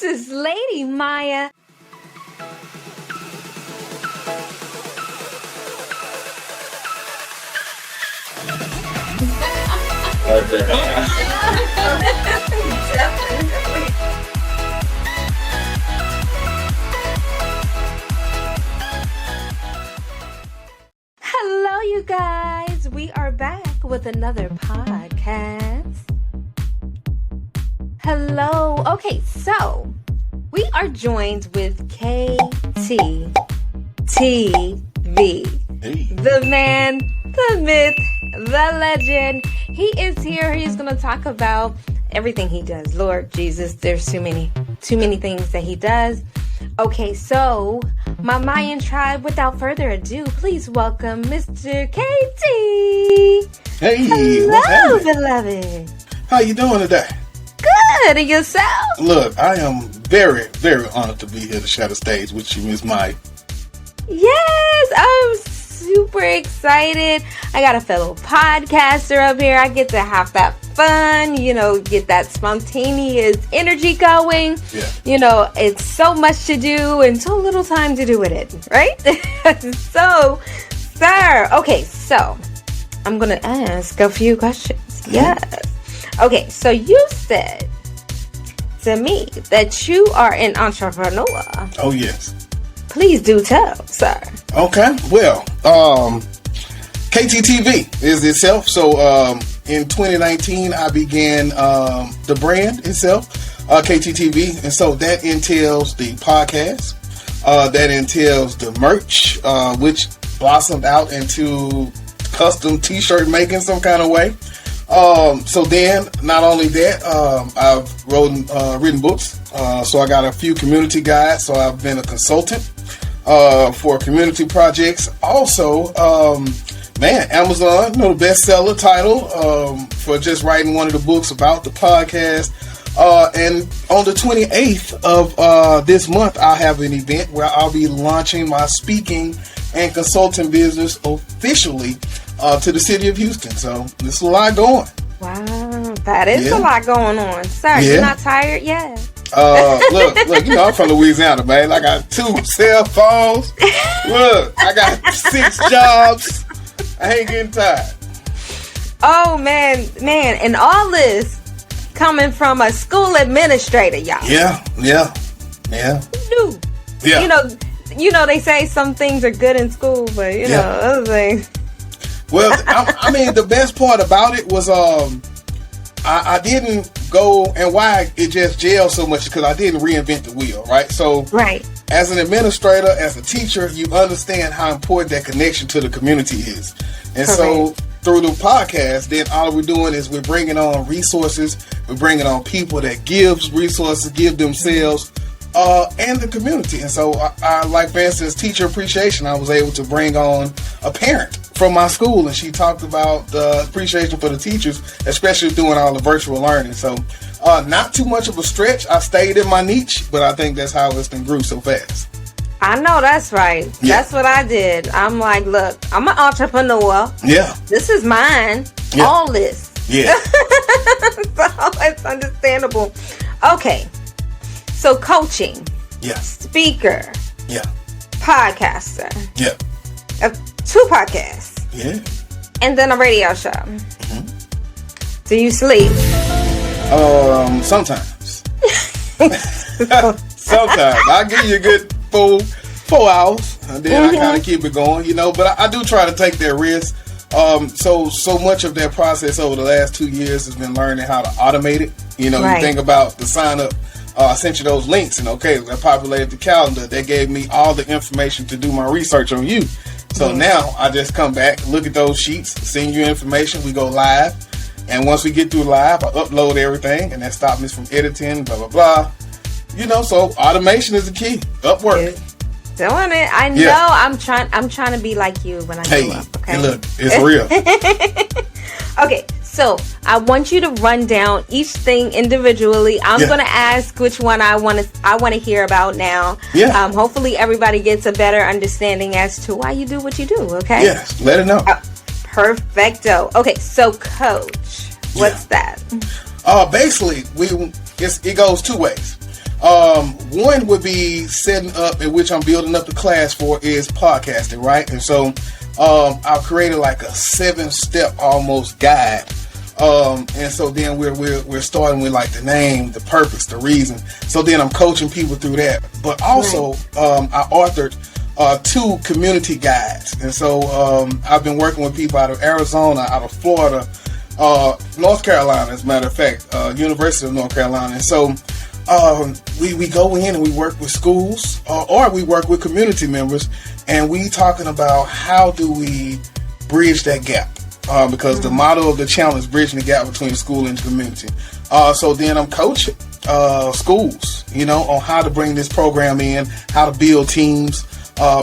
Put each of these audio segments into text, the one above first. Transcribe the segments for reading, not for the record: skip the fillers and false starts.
This is LadyMyya. Hello, you guys. We are back with another podcast. Hello. Okay, so we are joined with KTTeeV. The man, the myth, the legend. He is here. He's going to talk about everything he does. Lord Jesus, there's too many things that he does. Okay, so my Mayan tribe, without further ado, please welcome Mr. KT. Hey, hello, beloved. How you doing today? Good, and yourself? Look, I am very, very honored to be here to share the stage with you, Miss Myya. Yes, I'm super excited. I got a fellow podcaster up here. I get to have that fun, get that spontaneous energy going. Yeah. It's so much to do and so little time to do with it, right? So, sir, okay, so I'm going to ask a few questions. Yes. Okay, so you said to me that you are an entrepreneur. Oh, yes. Please do tell, sir. Okay, well, KTTeeV is itself. So in 2019, I began the brand itself, KTTeeV. And so that entails the podcast. That entails the merch, which blossomed out into custom t-shirt making some kind of way. So then, not only that, I've written books. So I got a few community guides. So I've been a consultant for community projects. Also, Amazon, the bestseller title for just writing one of the books about the podcast. And on the 28th of this month, I'll have an event where I'll be launching my speaking and consulting business officially to the city of Houston. So there's a lot going. Wow, that is a lot going on. Sir, you're not tired yet? Look, I'm from Louisiana, man. I got 2 cell phones. Look, I got 6 jobs. I ain't getting tired. Oh, man. And all this coming from a school administrator, y'all. Yeah. Who knew? Yeah. They say some things are good in school, but, other things. Well, the best part about it was I didn't go, and why it just gelled so much because I didn't reinvent the wheel, right? So, as an administrator, as a teacher, you understand how important that connection to the community is. And so, through the podcast, then all we're doing is we're bringing on resources, we're bringing on people that gives resources, give themselves, and the community. And so, I like, for instance, teacher appreciation, I was able to bring on a parent from my school, and she talked about the appreciation for the teachers, especially doing all the virtual learning. So not too much of a stretch. I stayed in my niche, but I think that's how it's been grew so fast. I know that's right. Yeah. That's what I did. I'm like, look, I'm an entrepreneur. Yeah. This is mine. Yeah. All this. Yeah. So it's understandable. Okay. So coaching. Yeah. Speaker. Yeah. Podcaster. Yeah. 2 podcasts. Yeah. And then a radio show. Mm-hmm. Do you sleep? Sometimes. Sometimes. I'll give you a good 4 hours, and then I kind of keep it going, but I do try to take that risk. So much of that process over the last 2 years has been learning how to automate it. You think about the sign up. I sent you those links, and I populated the calendar. They gave me all the information to do my research on you. So now I just come back, look at those sheets, send you information, we go live. And once we get through live, I upload everything, and that stops me from editing, blah, blah, blah. So automation is the key. Upwork. Doing it. I know. I'm trying to be like you when I grow up. Okay. Hey, look, it's real. Okay. So I want you to run down each thing individually. I'm going to ask which one I want to hear about now. Yeah. Hopefully everybody gets a better understanding as to why you do what you do. Okay. Yes. Let it know. Perfecto. Okay. So coach, what's that? Basically, it goes 2 ways. One would be setting up, in which I'm building up the class for, is podcasting, right? And so I've created like a 7-step almost guide. And so then we're starting with like the name, the purpose, the reason. So then I'm coaching people through that. But also, I authored 2 community guides. And so I've been working with people out of Arizona, out of Florida, North Carolina, as a matter of fact, University of North Carolina. And so we go in and we work with schools, or we work with community members, and we talking about how do we bridge that gap. Because the motto of the channel is bridging the gap between the school and the community. So then I'm coaching schools, on how to bring this program in, how to build teams,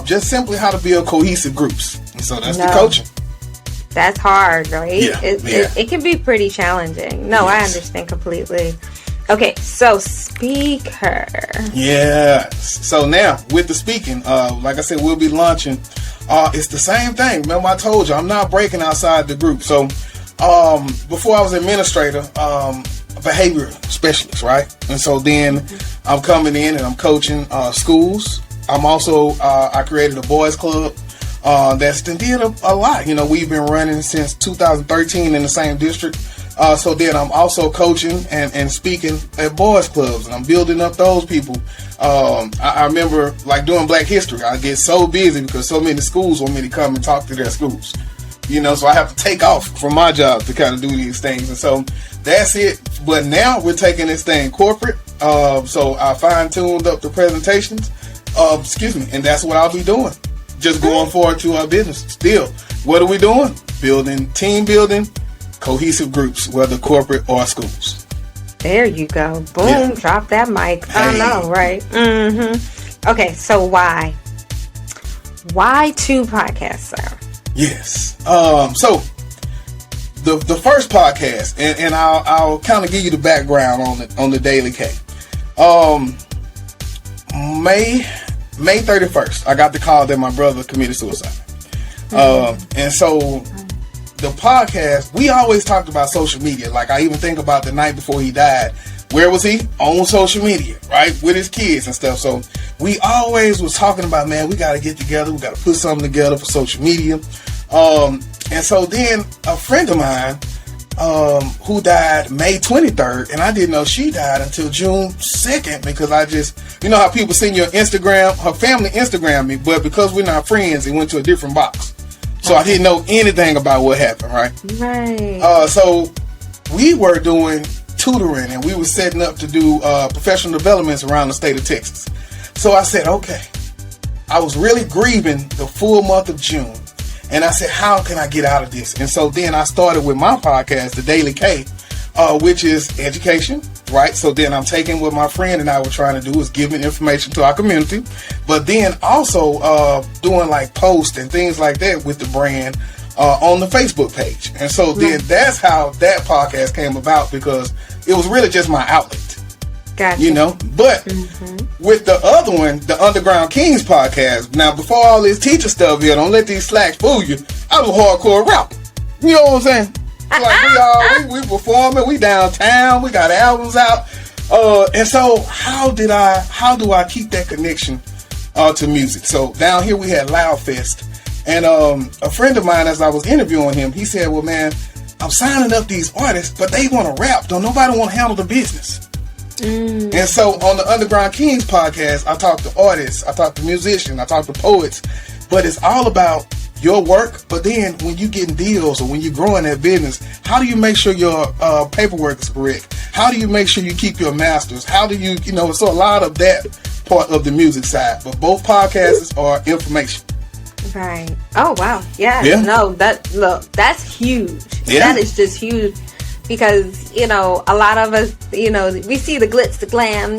just simply how to build cohesive groups. And so that's the coaching. That's hard, right? Yeah, it can be pretty challenging. No, I understand completely. Okay, so speaker. Yeah. So now with the speaking, like I said, we'll be launching. It's the same thing. Remember, I told you I'm not breaking outside the group. So before I was administrator, behavior specialist, right? And so then I'm coming in and I'm coaching schools. I'm also I created a boys club that's did a lot. We've been running since 2013 in the same district. So then I'm also coaching and speaking at boys clubs, and I'm building up those people. I remember like doing Black History. I get so busy because so many schools want me to come and talk to their schools. So I have to take off from my job to kind of do these things. And so that's it. But now we're taking this thing corporate. So I fine-tuned up the presentations. And that's what I'll be doing. Just going forward to our business. Still, what are we doing? Team building, cohesive groups, whether corporate or schools. There you go. Boom. Drop that mic. I know, right? Okay, so why? Why 2 podcasts, sir? Yes. So the first podcast, and I'll kind of give you the background on the Daily K. May 31st, I got the call that my brother committed suicide. And so the podcast, we always talked about social media. Like, I even think about the night before he died. Where was he? On social media, right? With his kids and stuff. So we always was talking about, man, we got to get together. We got to put something together for social media. And so then a friend of mine, who died May 23rd, and I didn't know she died until June 2nd, because I just, how people send your Instagram, her family Instagrammed me, but because we're not friends, it went to a different box. So I didn't know anything about what happened, right? Right. So we were doing tutoring, and we were setting up to do professional developments around the state of Texas. So I said, okay. I was really grieving the full month of June. And I said, how can I get out of this? And so then I started with my podcast, The Daily K, which is education, right? So then I'm taking what my friend and I were trying to do is giving information to our community, but then also doing like posts and things like that with the brand on the Facebook page. And so then that's how that podcast came about, because it was really just my outlet. Gotcha. But with the other one, the Underground Kings podcast, now before all this teacher stuff here, don't let these slacks fool you, I was a hardcore rapper. You know what I'm saying? Like we performing, we downtown, we got albums out. And so how do I keep that connection to music? So down here we had Loud Fest, and a friend of mine, as I was interviewing him, he said, well, man, I'm signing up these artists, but they want to rap. Don't nobody want to handle the business. And so on the Underground Kings podcast, I talk to artists, I talk to musicians, I talk to poets, but it's all about your work. But then when you getting deals or when you're growing that business, how do you make sure your paperwork is correct? How do you make sure you keep your masters? How do you, so a lot of that part of the music side, but both podcasts are information. Right. Oh, wow. Yeah. No, that's huge. Yeah. That is just huge. Because, a lot of us, we see the glitz, the glam,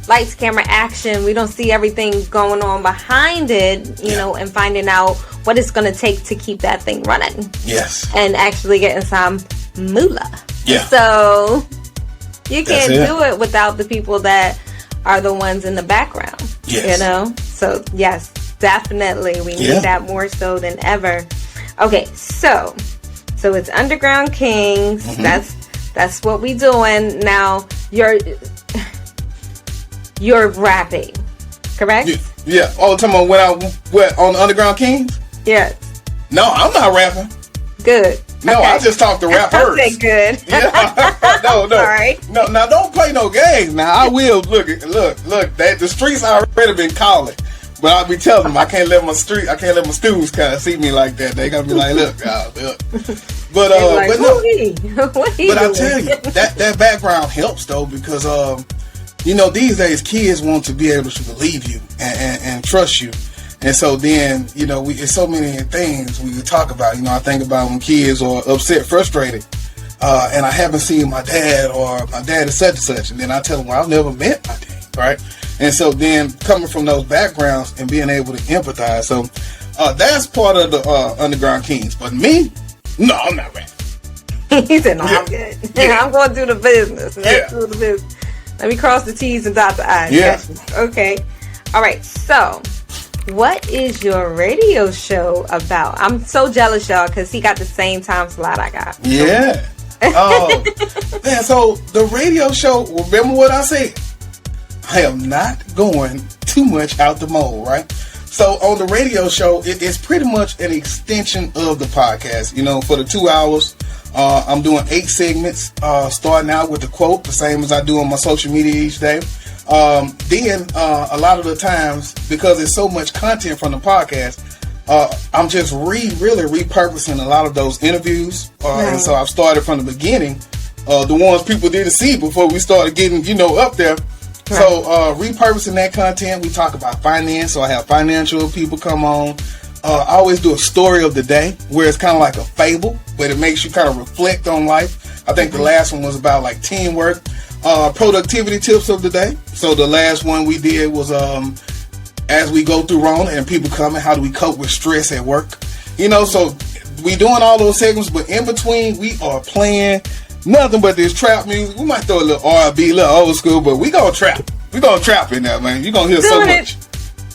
lights, camera, action. We don't see everything going on behind it, and finding out what it's going to take to keep that thing running. Yes. And actually getting some moolah. Yeah. So you can't do it without the people that are the ones in the background. Yes. So, yes, definitely. We need that more so than ever. Okay, so it's Underground Kings. That's what we doing now. you're rapping, correct? Yeah. Oh, talking about when I went on the Underground Kings? Yes. No, I'm not rapping. Good. No, okay. I just talk to rappers. Okay, good. Yeah. No. Sorry. No, now don't play no games. Now I will look. That the streets already been calling, but I'll be telling them I can't let my students kind of see me like that. They gonna be like, look. But like, but no. What he But I doing? tell you that background helps though, because these days kids want to be able to believe you and trust you. And so then, it's so many things we could talk about. I think about when kids are upset, frustrated, and I haven't seen my dad, or my dad is such and such. And then I tell them, well, I've never met my dad, right? And so then coming from those backgrounds and being able to empathize. So that's part of the Underground Kings. But me, no, I'm not ready. He said, no, I'm good. Yeah. I'm going to do the business. Let's Yeah. do the business. Let me cross the T's and dot the I's. Yeah. Gotcha. Okay. All right. So, what is your radio show about? I'm so jealous, y'all, because he got the same time slot I got. Yeah. Man, so the radio show, remember what I said? I am not going too much out the mold, right? So on the radio show, it's pretty much an extension of the podcast. For the 2 hours, I'm doing 8 segments, starting out with the quote, the same as I do on my social media each day. Then a lot of the times, because there's so much content from the podcast, I'm just really repurposing a lot of those interviews. And so I've started from the beginning, the ones people didn't see before we started getting, up there. Right. So repurposing that content, we talk about finance. So I have financial people come on. I always do a story of the day where it's kind of like a fable, but it makes you kind of reflect on life. I think the last one was about like teamwork, productivity tips of the day. So the last one we did was as we go through Rona and people coming, how do we cope with stress at work? So we doing all those segments, but in between we are playing nothing but this trap music. We might throw a little R&B, a little old school, but we gonna trap. We gonna trap in there, man. You gonna hear so much.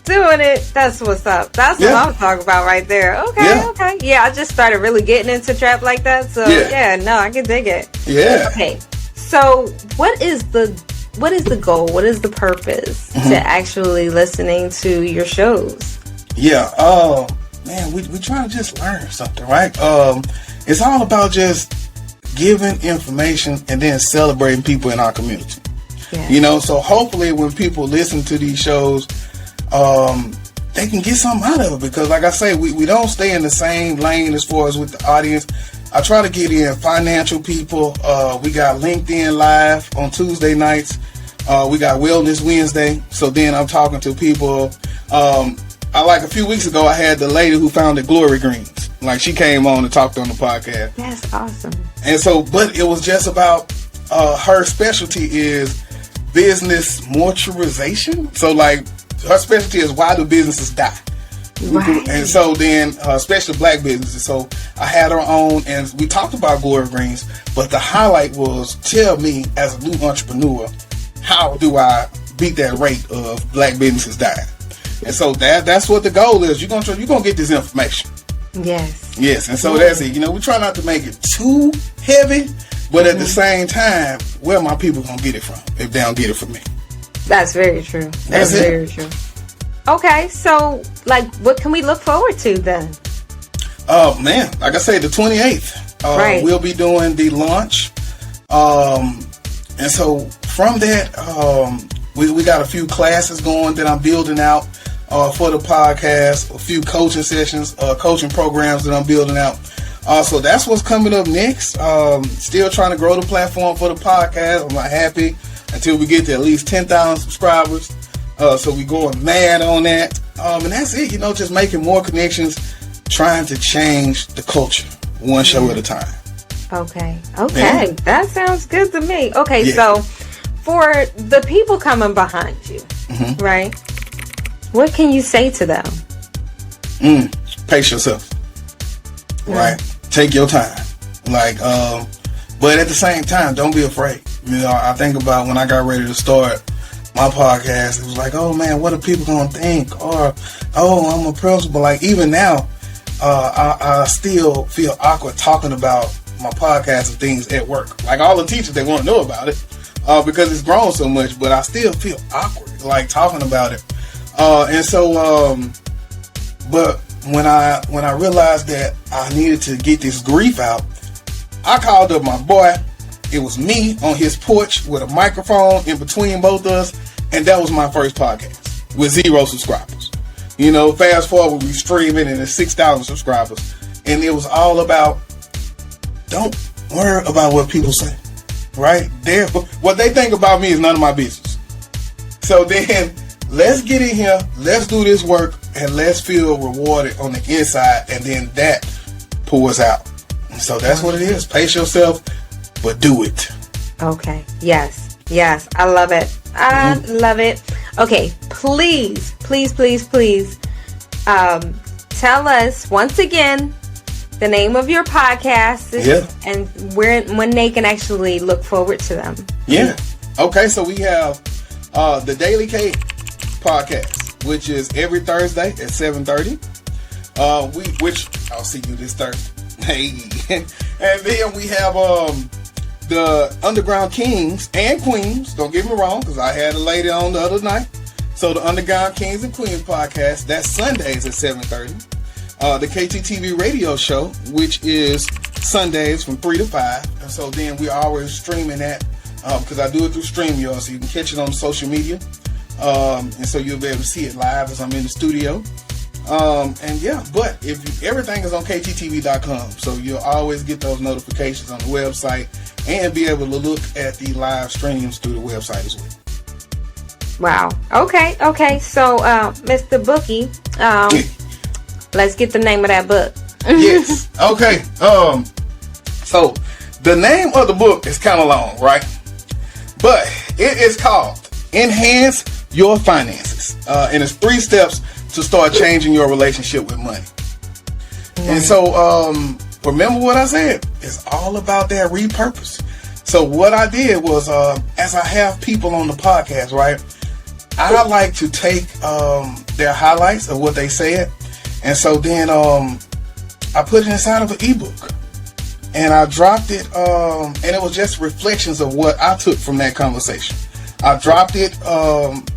Doing it. That's what's up. That's what I'm talking about right there. Okay. Yeah, I just started really getting into trap like that. So I can dig it. Yeah. Okay. So what is the goal? What is the purpose to actually listening to your shows? Yeah. Man, we trying to just learn something, right? It's all about just giving information and then celebrating people in our community. Yeah. So hopefully when people listen to these shows, they can get something out of it, because like I say, we don't stay in the same lane as far as with the audience. I try to get in financial people. We got LinkedIn Live on Tuesday nights. We got Wellness Wednesday. So then I'm talking to people. A few weeks ago, I had the lady who founded Glory Greens. Like, she came on and talked on the podcast. That's awesome. And so, but it was just about her specialty is business mortuarization. So like, her specialty is why do businesses die? Right. And so then, especially black businesses. So I had her on and we talked about Glory Greens, but the highlight was, tell me as a new entrepreneur, how do I beat that rate of black businesses dying? And so that's what the goal is. You're gonna get this information. Yes. And so that's it. We try not to make it too heavy, but at the same time, where my people gonna get it from if they don't get it from me? That's very true. That's very true. Okay, so like, what can we look forward to then? Man, like I said, the 28th, we'll be doing the launch. And so from that, we got a few classes going that I'm building out for the podcast, a few coaching sessions, coaching programs that I'm building out. So that's what's coming up next. Still trying to grow the platform for the podcast. I'm not happy until we get to at least 10,000 subscribers. So we going mad on that. And that's it, just making more connections, trying to change the culture one show at a time. Okay. Yeah. That sounds good to me. Okay, so for the people coming behind you, right? What can you say to them? Pace yourself. Right. Take your time. But at the same time, don't be afraid. I think about when I got ready to start my podcast, it was like, oh man, what are people gonna think? Or, oh, I'm a principal. Like, even now, I still feel awkward talking about my podcast and things at work. Like, all the teachers, they want to know about it. because it's grown so much, but I still feel awkward, like talking about it. But when I realized that I needed to get this grief out, I called up my boy. It was me on his porch with a microphone in between both of us, and that was my first podcast with 0 subscribers. You know, fast forward, we streaming and it's 6,000 subscribers, and it was all about don't worry about what people say, right? What they think about me is none of my business. So then, let's get in here, let's do this work, and let's feel rewarded on the inside, and then that pours out. And so that's what it is. Pace yourself, but do it. Okay. Yes. I love it. I love it. Okay. Please, tell us once again the name of your podcast and when they can actually look forward to them. Yeah. Okay. So we have the Daily K podcast, which is every Thursday at 7:30. Which I'll see you this Thursday. Hey. And then we have the Underground Kings and Queens. Don't get me wrong, because I had a lady on the other night. So the Underground Kings and Queens podcast, that's Sundays at 7:30. The KTTeeV radio show, which is Sundays from 3 to 5. And so then we're always streaming that because I do it through StreamYard, so you can catch it on social media. And so you'll be able to see it live as I'm in the studio. But everything is on KTTeeV.com, so you'll always get those notifications on the website and be able to look at the live streams through the website as well. Wow. Okay. So, Mr. Bookie, let's get the name of that book. Yes. Okay. So the name of the book is kind of long, right? But it is called Enhance Your Finances, and it's 3 steps to start changing your relationship with money. And so, remember what I said? It's all about that repurpose. So what I did was, as I have people on the podcast, right, I like to take their highlights of what they said, and so then I put it inside of an ebook, and I dropped it, and it was just reflections of what I took from that conversation. I dropped it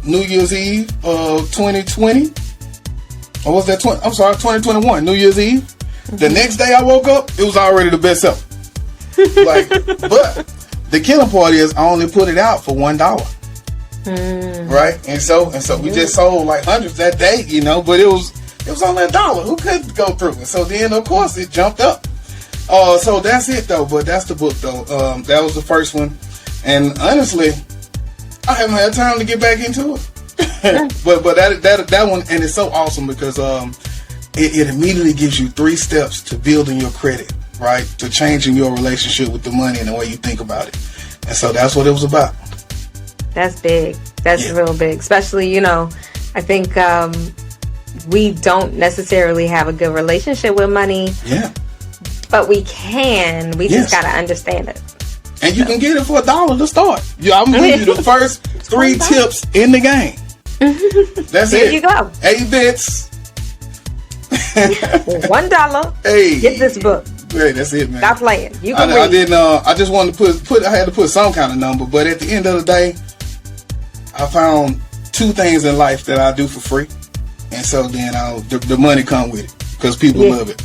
New Year's Eve of 2020. Or was that 2021, New Year's Eve. The next day I woke up, it was already the best seller. But the killing part is I only put it out for $1. Right? And so we just sold like hundreds that day, you know, but it was only $1. Who could go through? And so then of course it jumped up. So that's it though, but that's the book though. That was the first one. And honestly, I haven't had time to get back into it. but that one, and it's so awesome because it immediately gives you 3 steps to building your credit, right? To changing your relationship with the money and the way you think about it. And so that's what it was about. That's big. That's real big. Especially, you know, I think we don't necessarily have a good relationship with money. Yeah. But we can. We just got to understand it. And you can get it for $1 to start. I'm going to give you the first 3 tips in the game. That's there it. There you go. 8 bits. $1. Hey. Get this book. Hey, that's it, man. Stop playing. You can I didn't. I just wanted to I had to put some kind of number, but at the end of the day, I found 2 things in life that I do for free, and so then the money come with it because people love it.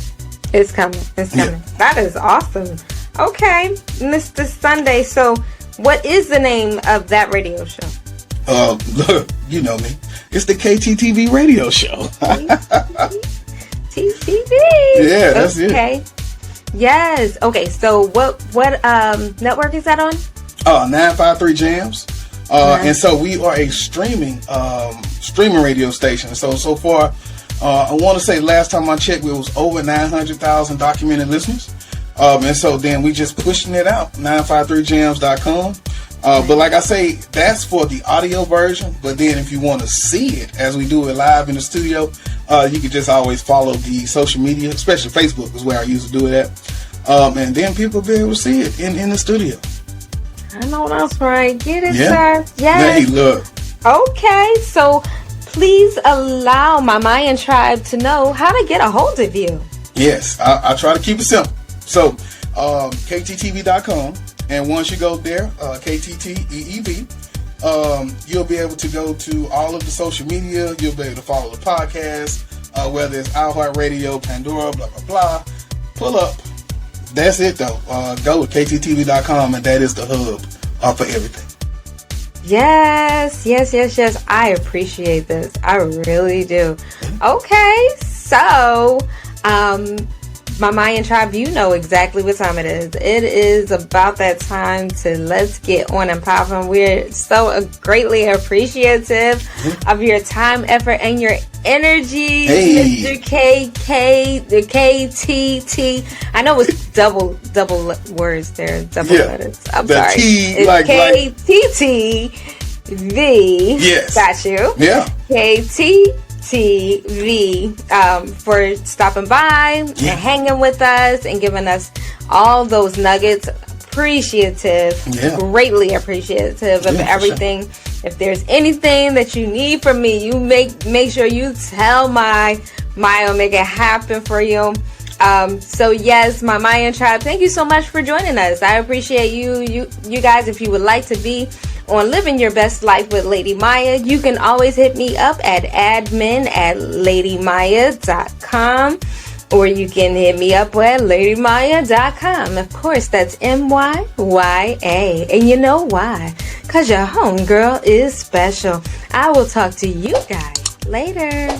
It's coming. It's coming. Yeah. That is awesome. Okay, Mr. Sunday. So, what is the name of that radio show? Look, you know me. It's the KTTeeV radio show. TTV. Yeah, that's it. Okay. Yes. Okay. So, what network is that on? 953 Jams. And so we are a streaming radio station. So far, I want to say last time I checked, it was over 900,000 documented listeners. And so then we just pushing it out, 953jams.com. But like I say, that's for the audio version. But then if you want to see it as we do it live in the studio, you can just always follow the social media, especially Facebook is where I used to do it at. And then people will be able to see it in the studio. I know that's right. Get it, sir. Yes. Hey, look. Okay, so please allow my Mayan tribe to know how to get a hold of you. Yes, I try to keep it simple. So, KTTeeV.com. And once you go there, KTTeeV, you'll be able to go to all of the social media. You'll be able to follow the podcast, whether it's iHeartRadio, Pandora, blah, blah, blah. Pull up. That's it, though. Go to KTTeeV.com, and that is the hub for everything. Yes. I appreciate this. I really do. Okay, so, my Mayan tribe, you know exactly what time it is. It is about that time to let's get on and popping. We're so greatly appreciative of your time, effort, and your energy, Mr. the KTT. I know it's double words there, double letters. I'm sorry. It's KTTeeV. Yes. Got you. Yeah. KTTeeV, for stopping by and hanging with us and giving us all those nuggets. Appreciative, greatly appreciative of everything. If there's anything that you need from me, you make sure you tell Myya, will make it happen for you. So yes, my Mayan tribe, thank you so much for joining us. I appreciate you guys. If you would like to be on Living Your Best Life with LadyMyya, you can always hit me up at admin@ladymyya.com, or you can hit me up at ladymyya.com. Of course, that's MYYA. And you know why? Because your homegirl is special. I will talk to you guys later.